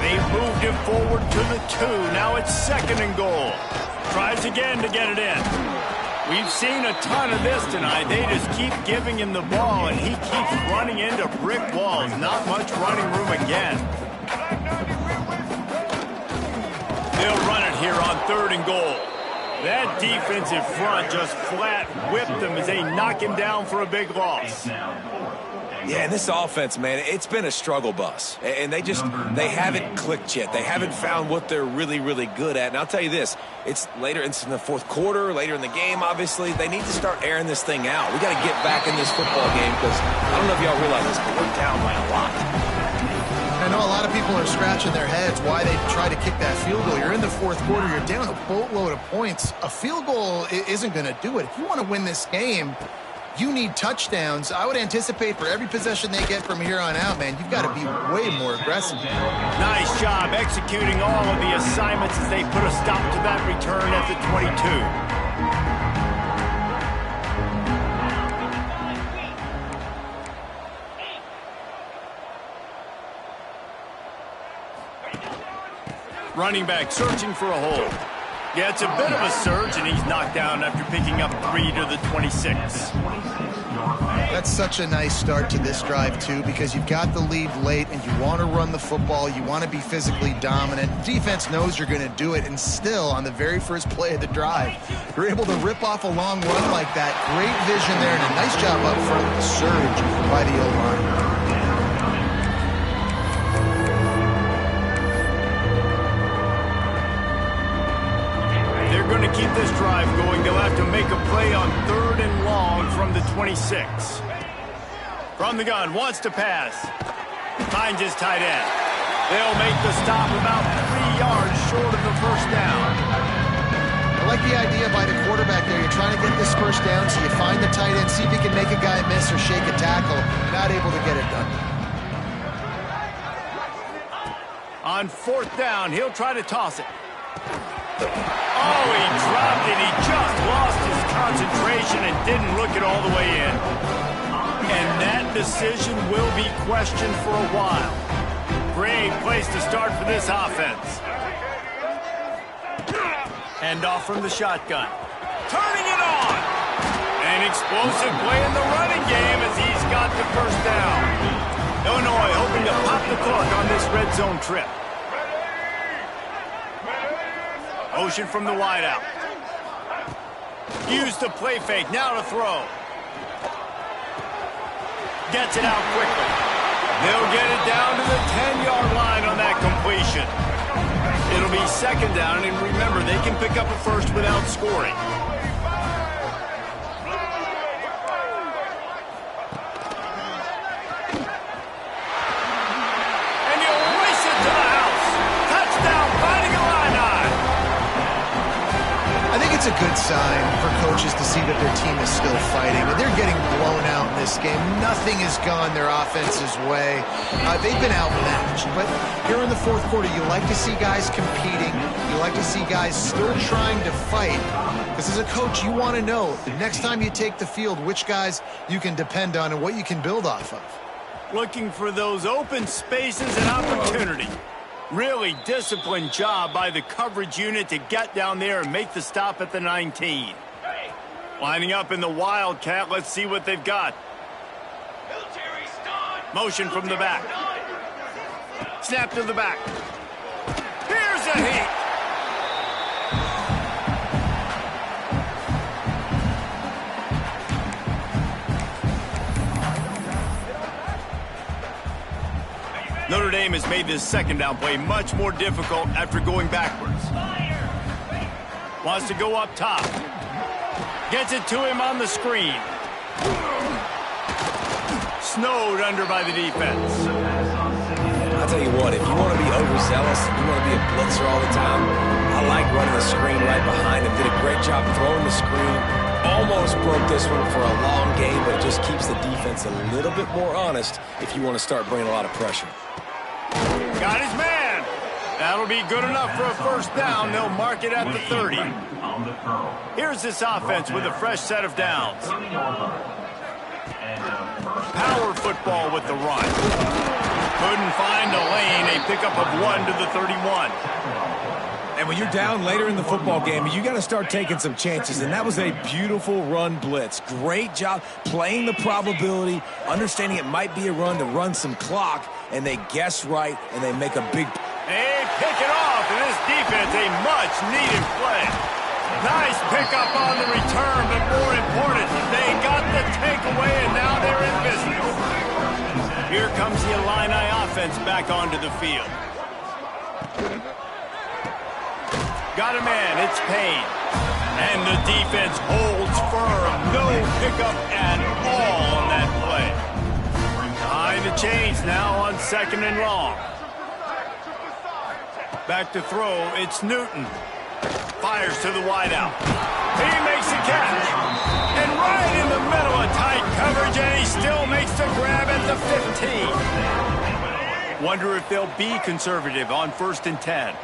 A: They've moved it forward to the 2. Now it's 2nd and goal. Tries again to get it in. We've seen a ton of this tonight. They just keep giving him the ball, and he keeps running into brick walls. Not much running room again. They'll run it here on 3rd and goal. That defensive front just flat whipped them as they knock him down for a big loss.
C: Yeah, and this offense, man, it's been a struggle bus. And they haven't clicked yet. They haven't found what they're really, really good at. And I'll tell you this, it's in the 4th quarter, later in the game, obviously. They need to start airing this thing out. We got to get back in this football game because I don't know if y'all realize this, but we're down by a lot.
B: I know a lot of people are scratching their heads why they try to kick that field goal. You're in the 4th quarter. You're down a boatload of points. A field goal isn't going to do it. If you want to win this game, you need touchdowns. I would anticipate for every possession they get from here on out, man, you've got to be way more aggressive.
A: Nice job executing all of the assignments as they put a stop to that return at the 22. Running back searching for a hole. Yeah, it's a bit of a surge, and he's knocked down after picking up 3 to the 26.
B: That's such a nice start to this drive, too, because you've got the lead late, and you want to run the football. You want to be physically dominant. Defense knows you're going to do it, and still, on the very first play of the drive, you're able to rip off a long run like that. Great vision there, and a nice job up front with the surge by the O-line.
A: Going to keep this drive going. They'll have to make a play on 3rd and long from the 26. From the gun, wants to pass. Finds his tight end. They'll make the stop about 3 yards short of the 1st down.
B: I like the idea by the quarterback there. You're trying to get this 1st down, so you find the tight end, see if he can make a guy miss or shake a tackle. Not able to get it done.
A: On 4th down, he'll try to toss it. Oh, he dropped it. He just lost his concentration and didn't look it all the way in. And that decision will be questioned for a while. Great place to start for this offense. Hand off from the shotgun. Turning it on. An explosive play in the running game as he's got the 1st down. Illinois hoping to pop the cork on this red zone trip. Motion from the wideout. Use the play fake. Now to throw. Gets it out quickly. They'll get it down to the 10-yard line on that completion. It'll be second down, and remember, they can pick up a first without scoring.
B: It's a good sign for coaches to see that their team is still fighting, and they're getting blown out in this game. Nothing has gone their offense's way. They've been outmatched, but here in the fourth quarter, you like to see guys competing. You like to see guys still trying to fight, because as a coach, you want to know the next time you take the field which guys you can depend on and what you can build off of.
A: Looking for those open spaces and opportunity. Really disciplined job by the coverage unit to get down there and make the stop at the 19. Lining up in the Wildcat, let's see what they've got. Motion from the back. Snap to the back. Here's a hit. Notre Dame has made this second down play much more difficult after going backwards. Wants to go up top. Gets it to him on the screen. Snowed under by the defense.
C: I'll tell you what, if you want to be overzealous, you want to be a blitzer all the time, I like running the screen right behind him. Did a great job throwing the screen. Almost broke this one for a long game, but it just keeps the defense a little bit more honest if you want to start bringing a lot of pressure.
A: Got his man. That'll be good enough for a first down. They'll mark it at the 30. Here's this offense with a fresh set of downs. Power football with the run. Couldn't find a lane. A pickup of 1 to the 31.
C: And when you're down later in the football game, you got to start taking some chances. And that was a beautiful run blitz. Great job playing the probability, understanding it might be a run to run some clock, and they guess right, and they make a big...
A: They pick it off, and this defense, a much-needed play. Nice pickup on the return, but more important, they got the takeaway, and now they're in business. Here comes the Illini offense back onto the field. Got a man, it's Payne. And the defense holds firm. No pickup at all on that play. Behind the chains now on second and long. Back to throw, it's Newton. Fires to the wideout. He makes the catch. And right in the middle of tight coverage, and he still makes the grab at the 15. Wonder if they'll be conservative on 1st and 10.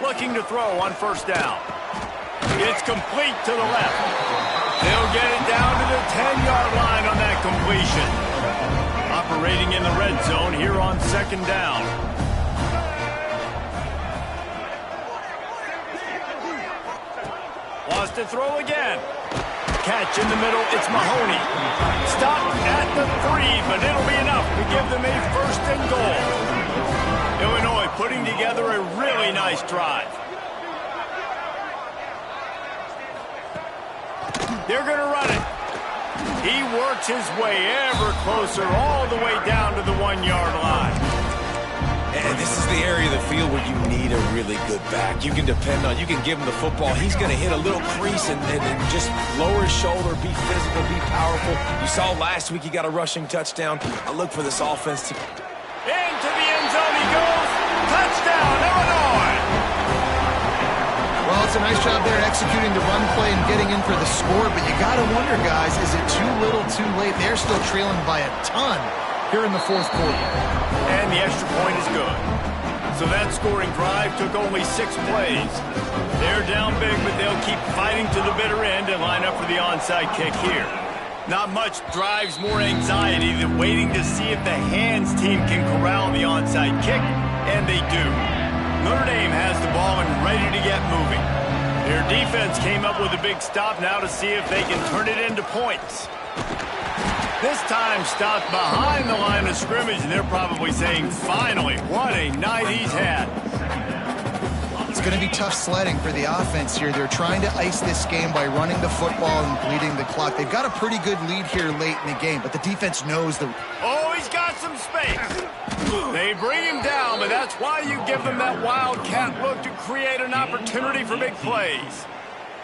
A: Looking to throw on first down. It's complete to the left. They'll get it down to the 10-yard line on that completion. Operating in the red zone here on second down. Wants to throw again. Catch in the middle, it's Mahoney. Stopped at the 3, but it'll be enough to give them a first and goal. Illinois putting together a really nice drive. They're going to run it. He works his way ever closer all the way down to the 1-yard line.
C: And this is the area of the field where you need a really good back. You can depend on, you can give him the football. He's going to hit a little crease and just lower his shoulder, be physical, be powerful. You saw last week he got a rushing touchdown. I look for this offense to...
A: Into the end zone he goes. Touchdown, Illinois.
B: Well, it's a nice job there executing the run play and getting in for the score, but you got to wonder, guys, is it too little, too late? They're still trailing by a ton here in the fourth quarter.
A: And the extra point is good. So that scoring drive took only 6 plays. They're down big, but they'll keep fighting to the bitter end and line up for the onside kick here. Not much drives more anxiety than waiting to see if the hands team can corral the onside kick, and they do. Notre Dame has the ball and ready to get moving. Their defense came up with a big stop now to see if they can turn it into points. This time stopped behind the line of scrimmage, and they're probably saying, finally, what a night he's had.
B: going to be tough sledding for the offense here. They're trying to ice this game by running the football and bleeding the clock. They've got a pretty good lead here late in the game, but the defense knows the...
A: Oh, he's got some space. They bring him down, but that's why you give them that wildcat look to create an opportunity for big plays.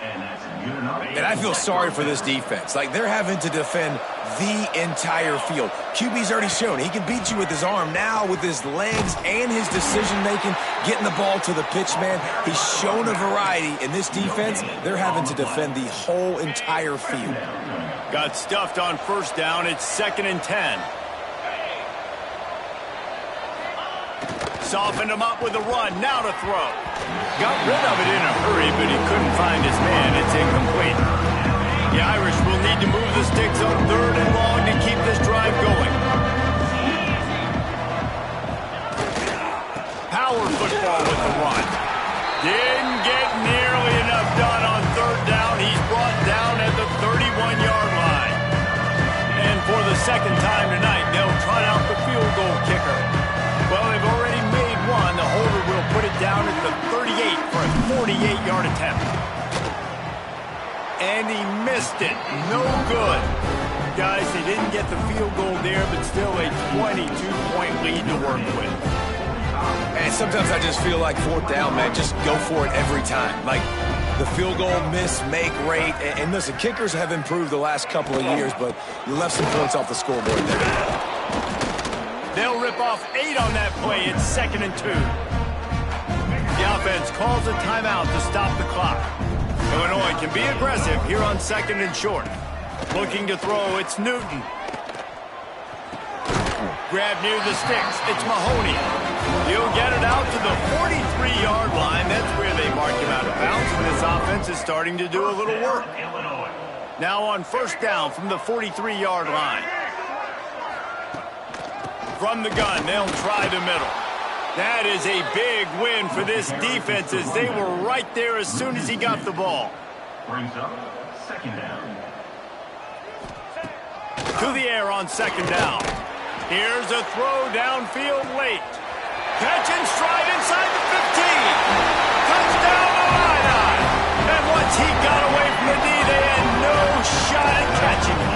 C: And I feel sorry for this defense. Like, they're having to defend the entire field. QB's already shown he can beat you with his arm. Now, with his legs and his decision-making, getting the ball to the pitch man, he's shown a variety. In this defense, they're having to defend the whole entire field.
A: Got stuffed on first down. It's 2nd and 10. Softened him up with a run. Now to throw. Got rid of it in a hurry, but he couldn't find his man. It's incomplete. The Irish will need to move the sticks on 3rd and long to keep this drive going. Power football with the run. Didn't get nearly enough done on 3rd down. He's brought down at the 31-yard line. And for the 2nd time tonight, they'll trot out the field goal kicker. Well, they've already made one. The holder will put it down at the 38 for a 48-yard attempt. And he missed it. No good. Guys, they didn't get the field goal there, but still a 22-point lead to work with.
C: And sometimes I just feel like 4th down, man, just go for it every time. Like, the field goal miss, make rate. And listen, kickers have improved the last couple of years, but you left some points off the scoreboard there.
A: They'll rip off 8 on that play. It's 2nd and 2. The offense calls a timeout to stop the clock. Illinois can be aggressive here on 2nd and short. Looking to throw, it's Newton. Grab near the sticks, it's Mahoney. He'll get it out to the 43-yard line. That's where they mark him out of bounds when this offense is starting to do a little work. Now on 1st down from the 43-yard line. From the gun, they'll try the middle. That is a big win for this defense as they were right there as soon as he got the ball.
D: Brings up 2nd down.
A: To the air on 2nd down. Here's a throw downfield late. Catch and stride inside the 15. Touchdown Illini. And once he got away from the D, they had no shot at catching him.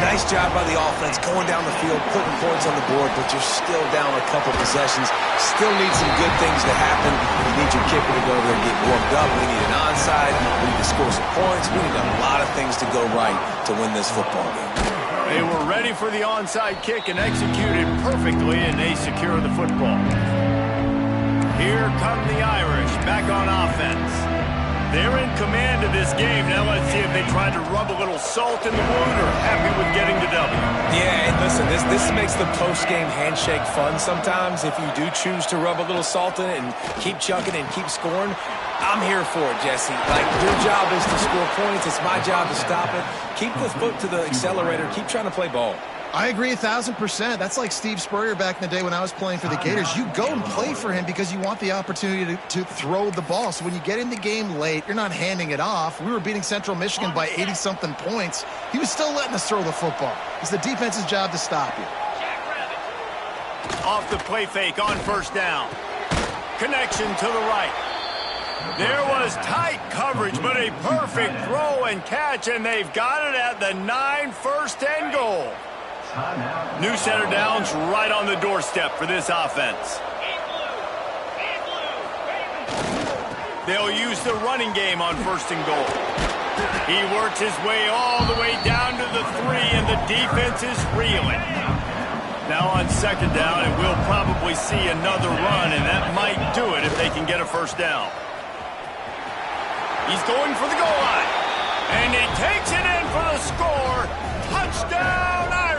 C: Nice job by the offense going down the field, putting points on the board, but you're still down a couple possessions. Still need some good things to happen. You need your kicker to go over there and get warmed up. We need an onside. We need to score some points. We need a lot of things to go right to win this football game.
A: They were ready for the onside kick and executed perfectly, and they secure the football. Here come the Irish back on offense. They're in command of this game. Now let's see if they try to rub a little salt in the wound or happy with getting the W.
C: Yeah, and listen, this makes the post-game handshake fun sometimes. If you do choose to rub a little salt in it and keep chucking and keep scoring, I'm here for it, Jesse. Like, your job is to score points. It's my job to stop it. Keep the foot to the accelerator. Keep trying to play ball.
B: I agree 1,000%. That's like Steve Spurrier back in the day when I was playing for the Gators. You go and play for him because you want the opportunity to throw the ball. So when you get in the game late, you're not handing it off. We were beating Central Michigan by 80-something points. He was still letting us throw the football. It's the defense's job to stop you.
A: Off the play fake on 1st down. Connection to the right. There was tight coverage, but a perfect throw and catch, and they've got it at the 9, 1st and goal. New center downs right on the doorstep for this offense. They'll use the running game on 1st and goal. He works his way all the way down to the 3, and the defense is reeling. Now on 2nd down, and we'll probably see another run, and that might do it if they can get a 1st down. He's going for the goal line, and he takes it in for the score. Touchdown, Irish!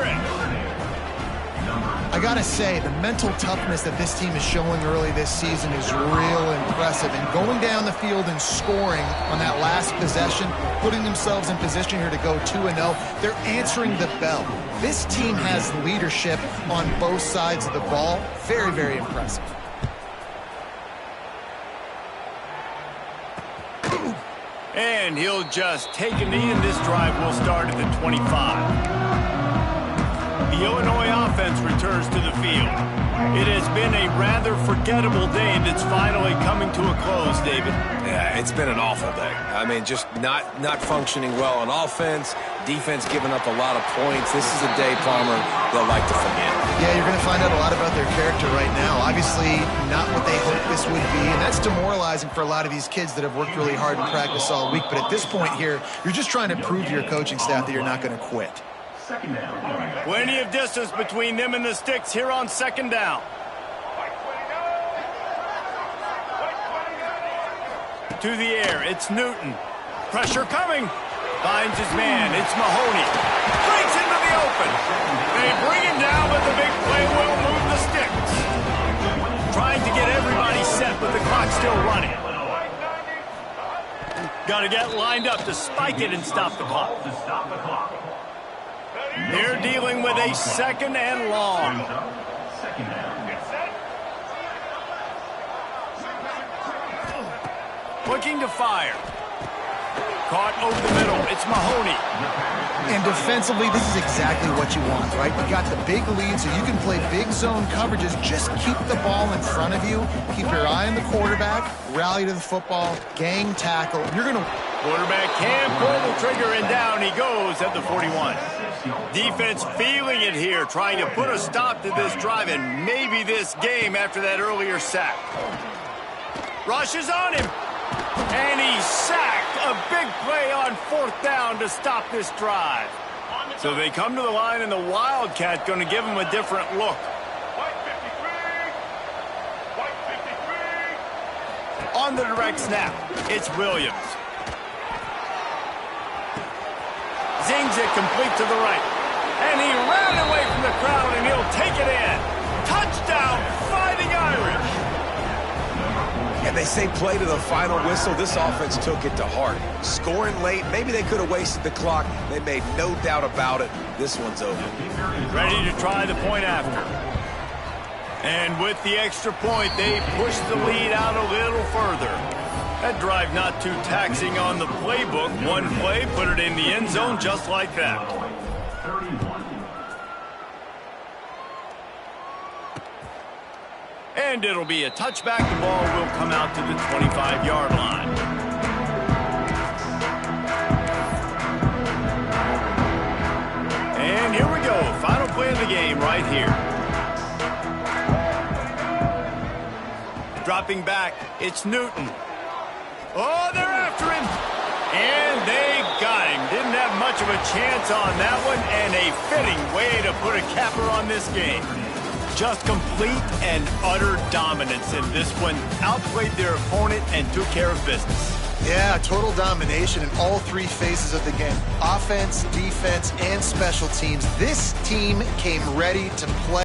B: I gotta say, the mental toughness that this team is showing early this season is real impressive. And going down the field and scoring on that last possession, putting themselves in position here to go 2-0, they're answering the bell. This team has leadership on both sides of the ball. Very, very impressive.
A: And he'll just take a knee, and this drive will start at the 25. The Illinois offense returns to the field. It has been a rather forgettable day that's finally coming to a close, David.
C: Yeah, it's been an awful day. I mean, just not functioning well on offense, defense giving up a lot of points. This is a day, Palmer, they'll like to forget.
B: Yeah, you're going to find out a lot about their character right now. Obviously, not what they hoped this would be, and that's demoralizing for a lot of these kids that have worked really hard in practice all week. But at this point here, you're just trying to prove to your coaching staff that you're not going to quit.
D: Second down.
A: Plenty of distance between them and the sticks here on second down. To the air, it's Newton. Pressure coming. Finds his man, it's Mahoney. Breaks into the open. They bring him down, but the big play will move the sticks. Trying to get everybody set, but the clock's still running. Got to get lined up to spike it and stop the clock. They're dealing with a second and long.
D: Second down.
A: Looking to fire. Caught over the middle. It's Mahoney.
B: And defensively, this is exactly what you want, right? You got the big lead, so you can play big zone coverages. Just keep the ball in front of you. Keep your eye on the quarterback. Rally to the football. Gang tackle. You're going to...
A: Quarterback can pull the trigger, and down he goes at the 41. Defense feeling it here, trying to put a stop to this drive and maybe this game after that earlier sack. Rushes on him. And he's sacked. A big play on fourth down to stop this drive. So they come to the line, and the Wildcat going to give them a different look. On the direct snap, it's Williams. Zings it complete to the right. And he ran away from the crowd, and he'll take it in. Touchdown, Fighting Irish.
C: And they say play to the final whistle. This offense took it to heart. Scoring late, maybe they could have wasted the clock. They made no doubt about it. This one's over.
A: Ready to try the point after. And with the extra point, they push the lead out a little further. That drive not too taxing on the playbook. One play, put it in the end zone just like that.
D: 31.
A: And it'll be a touchback. The ball will come out to the 25-yard line. And here we go. Final play of the game right here. Dropping back, it's Newton. Oh, they're after him. And they got him. Didn't have much of a chance on that one, and a fitting way to put a capper on this game. Just complete and utter dominance in this one. Outplayed their opponent and took care of business.
B: Yeah, total domination in all three phases of the game. Offense, defense, and special teams. This team came ready to play.